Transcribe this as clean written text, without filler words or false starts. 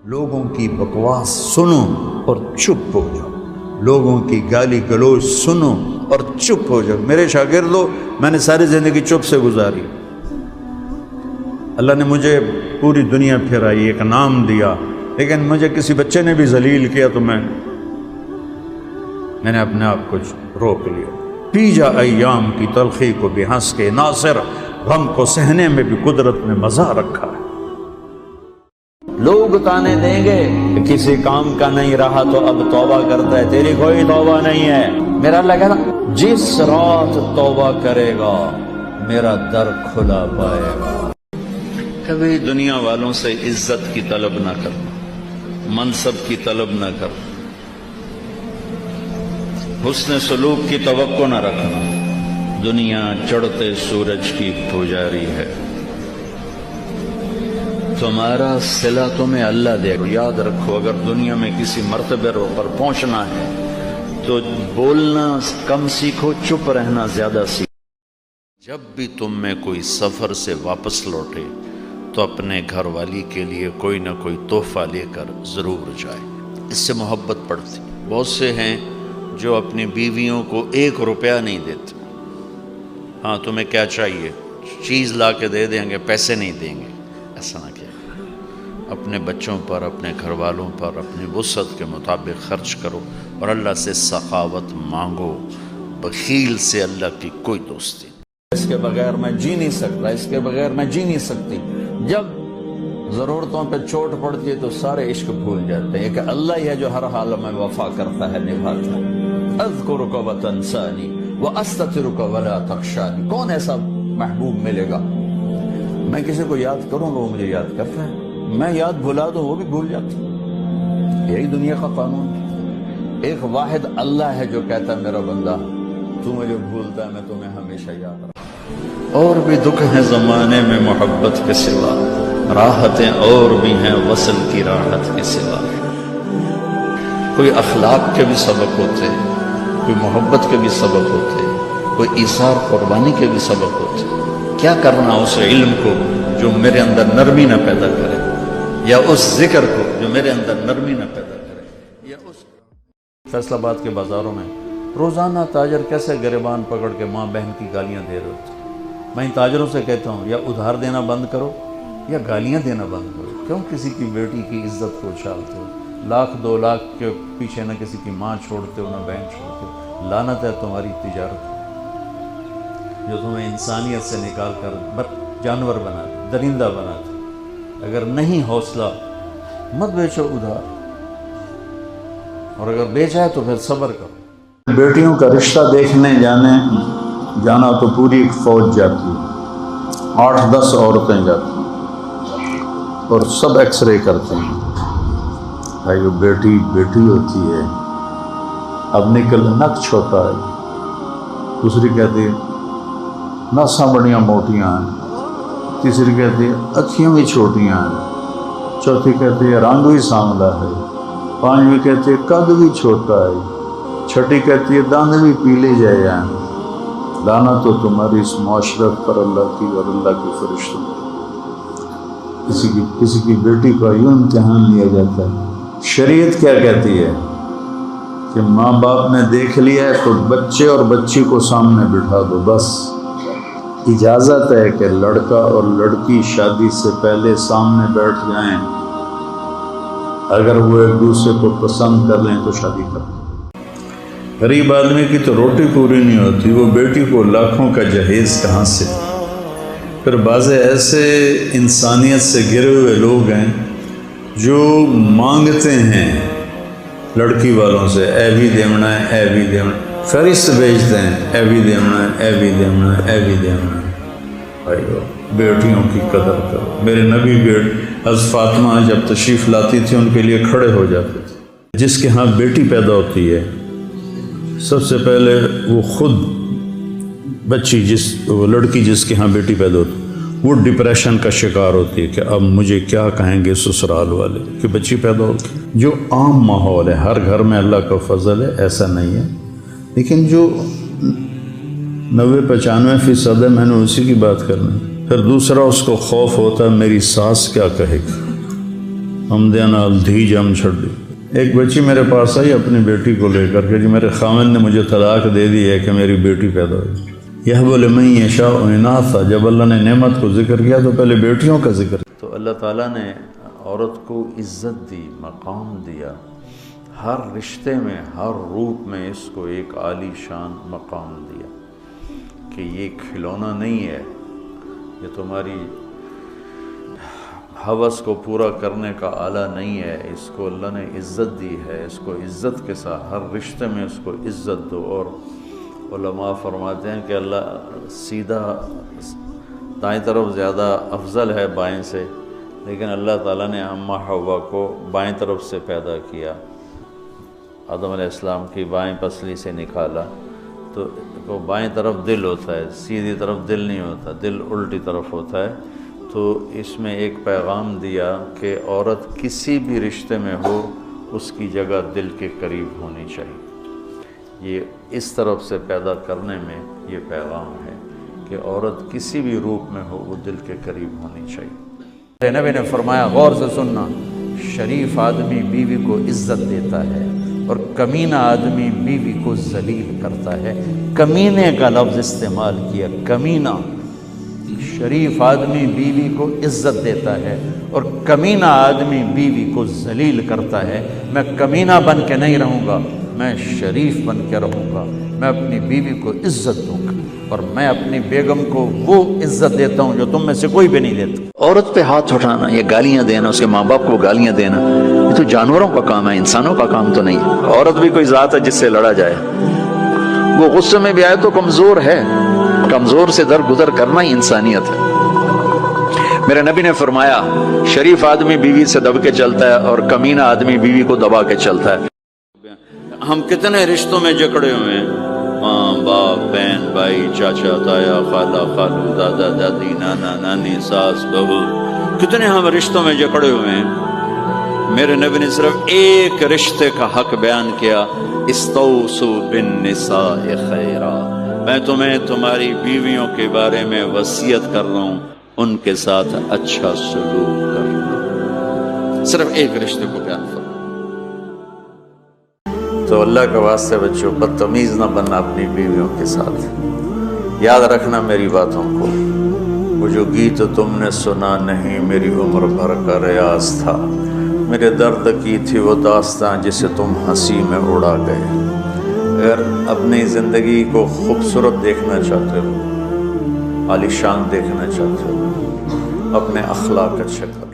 لوگوں کی بکواس سنو اور چپ ہو جاؤ، لوگوں کی گالی گلوچ سنو اور چپ ہو جاؤ۔ میرے شاگردوں، میں نے ساری زندگی چپ سے گزاری۔ اللہ نے مجھے پوری دنیا پھرائی، ایک نام دیا، لیکن مجھے کسی بچے نے بھی ذلیل کیا تو میں نے اپنے آپ کو روک لیا۔ پی جا ایام کی تلخی کو بھی ہنس کے، ناصر غم کو سہنے میں بھی قدرت نے مزہ رکھا ہے۔ لوگ تانے دیں گے کہ کسی کام کا نہیں رہا تو اب توبہ کرتا ہے، تیری کوئی توبہ نہیں ہے۔ میرا اللہ کہتا جس رات توبہ کرے گا میرا در کھلا پائے گا۔ کبھی دنیا والوں سے عزت کی طلب نہ کرنا، منصب کی طلب نہ کرنا، حسن سلوک کی توقع نہ رکھنا۔ دنیا چڑھتے سورج کی پجاری ہے، تمہارا صلہ تمہیں اللہ دے گا۔ یاد رکھو، اگر دنیا میں کسی مرتبے پر پہنچنا ہے تو بولنا کم سیکھو، چپ رہنا زیادہ سیکھو۔ جب بھی تم میں کوئی سفر سے واپس لوٹے تو اپنے گھر والی کے لیے کوئی نہ کوئی تحفہ لے کر ضرور جائے، اس سے محبت بڑھتی۔ بہت سے ہیں جو اپنی بیویوں کو 1 روپیہ نہیں دیتے۔ ہاں تمہیں کیا چاہیے، چیز لا کے دے دیں گے، پیسے نہیں دیں گے۔ ایسا نہ کیا، اپنے بچوں پر، اپنے گھر والوں پر اپنی وسعت کے مطابق خرچ کرو اور اللہ سے سخاوت مانگو۔ بخیل سے اللہ کی کوئی دوستی نہیں۔ اس کے بغیر میں جی نہیں سکتا، اس کے بغیر میں جی نہیں سکتی۔ جب ضرورتوں پہ چوٹ پڑتی ہے تو سارے عشق بھول جاتے ہیں کہ اللہ ہی ہے جو ہر حال میں وفا کرتا ہے، نبھاتا ہے۔ اذکرک وتنسانی واستترک ولا تخشانی۔ کون ایسا محبوب ملے گا؟ میں کسی کو یاد کروں گا وہ مجھے یاد کرتا ہے، میں یاد بھلا دوں وہ بھی بھول جاتا ہے۔ یہی دنیا کا قانون ہے۔ ایک واحد اللہ ہے جو کہتا ہے میرا بندہ تو مجھے بھولتا ہے، میں تمہیں ہمیشہ یاد رکھتا۔ اور بھی دکھ ہیں زمانے میں محبت کے سوا، راحتیں اور بھی ہیں وصل کی راحت کے سوا۔ کوئی اخلاق کے بھی سبق ہوتے ہیں، کوئی محبت کے بھی سبق ہوتے ہیں، کوئی ایثار قربانی کے بھی سبق ہوتے ہیں۔ کیا کرنا اس علم کو جو میرے اندر نرمی نہ پیدا کرے، یا اس ذکر کو جو میرے اندر نرمی نہ پیدا کرے، یا اس فیصل آباد کے بازاروں میں روزانہ تاجر کیسے گریبان پکڑ کے ماں بہن کی گالیاں دے رہے ہوتے۔ میں ان تاجروں سے کہتا ہوں یا ادھار دینا بند کرو یا گالیاں دینا بند کرو۔ کیوں کسی کی بیٹی کی عزت کو اچھالتے ہو؟ 1,00,000 2 لاکھ کے پیچھے نہ کسی کی ماں چھوڑتے ہو نہ بہن چھوڑتے ہو۔ لعنت ہے تمہاری تجارت جو تمہیں انسانیت سے نکال کر جانور بناتے، درندہ بناتے۔ اگر نہیں حوصلہ مت بیچو ادھار، اور اگر بیچا ہے تو پھر صبر کرو۔ بیٹیوں کا رشتہ دیکھنے جانا تو پوری ایک فوج جاتی ہے، 8-10 عورتیں جاتی ہیں اور سب ایکس رے کرتے ہیں۔ بھائی وہ بیٹی ہوتی ہے، اب نکل نک چھوٹا ہے، دوسری کہتی ہے ناساں بڑیاں موٹیاں ہیں، تیسری کہتی ہے اکھیاں بھی چھوٹیاں ہیں، چوتھی کہتی ہے رنگ بھی سانولا ہے، 5ویں کہتی ہے قد بھی چھوٹا ہے، چھٹی کہتی ہے داند بھی پیلے جائے ہیں۔ لعنت تو تمہاری اس معاشرت پر اللہ کی اور اللہ کے فرشتوں پر۔ کسی کی بیٹی کا یوں امتحان لیا جاتا ہے۔ شریعت کیا کہتی ہے کہ ماں باپ نے دیکھ لیا ہے تو بچے اور بچی کو سامنے بٹھا دو، بس اجازت ہے کہ لڑکا اور لڑکی شادی سے پہلے سامنے بیٹھ جائیں، اگر وہ ایک دوسرے کو پسند کر لیں تو شادی کر لیں۔ غریب آدمی کی تو روٹی پوری نہیں ہوتی، وہ بیٹی کو لاکھوں کا جہیز کہاں سے؟ پھر بعض ایسے انسانیت سے گرے ہوئے لوگ ہیں جو مانگتے ہیں لڑکی والوں سے، اے بھی دیونا ہے، اے بھی دیونا ہے، فہرست بھیجتے ہیں، اے بھی دیونا ہے، اے بھی دیونا ہے، اے بھی دیونا ہے۔ بھائیو بیٹیوں کی قدر کرو۔ میرے نبی حضرت فاطمہ جب تشریف لاتی تھی ان کے لیے کھڑے ہو جاتے تھے۔ جس کے ہاں بیٹی پیدا ہوتی ہے سب سے پہلے وہ خود بچی وہ لڑکی جس کے ہاں بیٹی پیدا ہوتی وہ ڈپریشن کا شکار ہوتی ہے کہ اب مجھے کیا کہیں گے سسرال والے کہ بچی پیدا ہوگی۔ جو عام ماحول ہے، ہر گھر میں اللہ کا فضل ہے، ایسا نہیں ہے، لیکن جو 90-95% ہے میں نے اسی کی بات کرنا ہے۔ پھر دوسرا اس کو خوف ہوتا ہے میری ساس کیا کہے گی، ہمدے نال دھی جم چھڑی۔ ایک بچی میرے پاس آئی اپنی بیٹی کو لے کر کہ جی میرے خاوند نے مجھے طلاق دے دی ہے کہ میری بیٹی پیدا ہوئی۔ یہ لمن یشاء اناثا، جب اللہ نے نعمت کو ذکر کیا تو پہلے بیٹیوں کا ذکر کیا۔ تو اللہ تعالیٰ نے عورت کو عزت دی، مقام دیا، ہر رشتے میں ہر روپ میں اس کو ایک عالی شان مقام دیا کہ یہ کھلونا نہیں ہے، یہ تمہاری ہوس کو پورا کرنے کا آلہ نہیں ہے، اس کو اللہ نے عزت دی ہے، اس کو عزت کے ساتھ ہر رشتے میں اس کو عزت دو۔ اور علماء فرماتے ہیں کہ اللہ سیدھا دائیں طرف زیادہ افضل ہے بائیں سے، لیکن اللہ تعالیٰ نے اماں حوا کو بائیں طرف سے پیدا کیا، آدم علیہ السلام کی بائیں پسلی سے نکالا، تو بائیں طرف دل ہوتا ہے، سیدھی طرف دل نہیں ہوتا، دل الٹی طرف ہوتا ہے۔ تو اس میں ایک پیغام دیا کہ عورت کسی بھی رشتے میں ہو اس کی جگہ دل کے قریب ہونی چاہیے۔ یہ اس طرف سے پیدا کرنے میں یہ پیغام ہے کہ عورت کسی بھی روپ میں ہو وہ دل کے قریب ہونی چاہیے۔ نبی نے فرمایا، غور سے سننا، شریف آدمی بیوی کو عزت دیتا ہے اور کمینہ آدمی بیوی کو ذلیل کرتا ہے۔ کمینے کا لفظ استعمال کیا، کمینہ۔ شریف آدمی بیوی کو عزت دیتا ہے اور کمینہ آدمی بیوی کو ذلیل کرتا ہے۔ میں کمینہ بن کے نہیں رہوں گا، میں شریف بن کے رہوں گا، میں اپنی بیوی کو عزت دوں گا، اور میں اپنی بیگم کو وہ عزت دیتا ہوں جو تم میں سے کوئی بھی نہیں دیتا۔ عورت پہ ہاتھ اٹھانا یا گالیاں دینا، اس کے ماں باپ کو گالیاں دینا، یہ تو جانوروں کا کام ہے، انسانوں کا کام تو نہیں ہے۔ عورت بھی کوئی ذات ہے جس سے لڑا جائے، وہ غصے میں بھی آئے تو کمزور ہے، کمزور سے درگزر کرنا ہی انسانیت ہے۔ میرے نبی نے فرمایا، شریف آدمی بیوی سے دب کے چلتا ہے اور کمینہ آدمی بیوی کو دبا کے چلتا ہے۔ ہم کتنے رشتوں میں جکڑے ہوئے ہیں، ماں باپ، بہن بھائی، چاچا تایا، خالہ خالو، دادا دادی، نانا نانی، ساس بہو، کتنے ہم رشتوں میں جکڑے ہوئے ہیں۔ میرے نبی نے صرف ایک رشتے کا حق بیان کیا، استوصوا بالنساء خیرا، میں تمہیں تمہاری بیویوں کے بارے میں وصیت کر رہا ہوں، ان کے ساتھ اچھا سلوک کرنا۔ صرف ایک رشتے کو بیان فرمایا۔ تو اللہ کے واسطے بچوں، بدتمیز نہ بننا اپنی بیویوں کے ساتھ۔ یاد رکھنا میری باتوں کو، وہ جو گیت تم نے سنا نہیں میری عمر بھر کا ریاض تھا، میرے درد کی تھی وہ داستان جسے تم ہنسی میں اڑا گئے۔ اگر اپنی زندگی کو خوبصورت دیکھنا چاہتے ہو، عالی شان دیکھنا چاہتے ہو، اپنے اخلاق اچھے کرو۔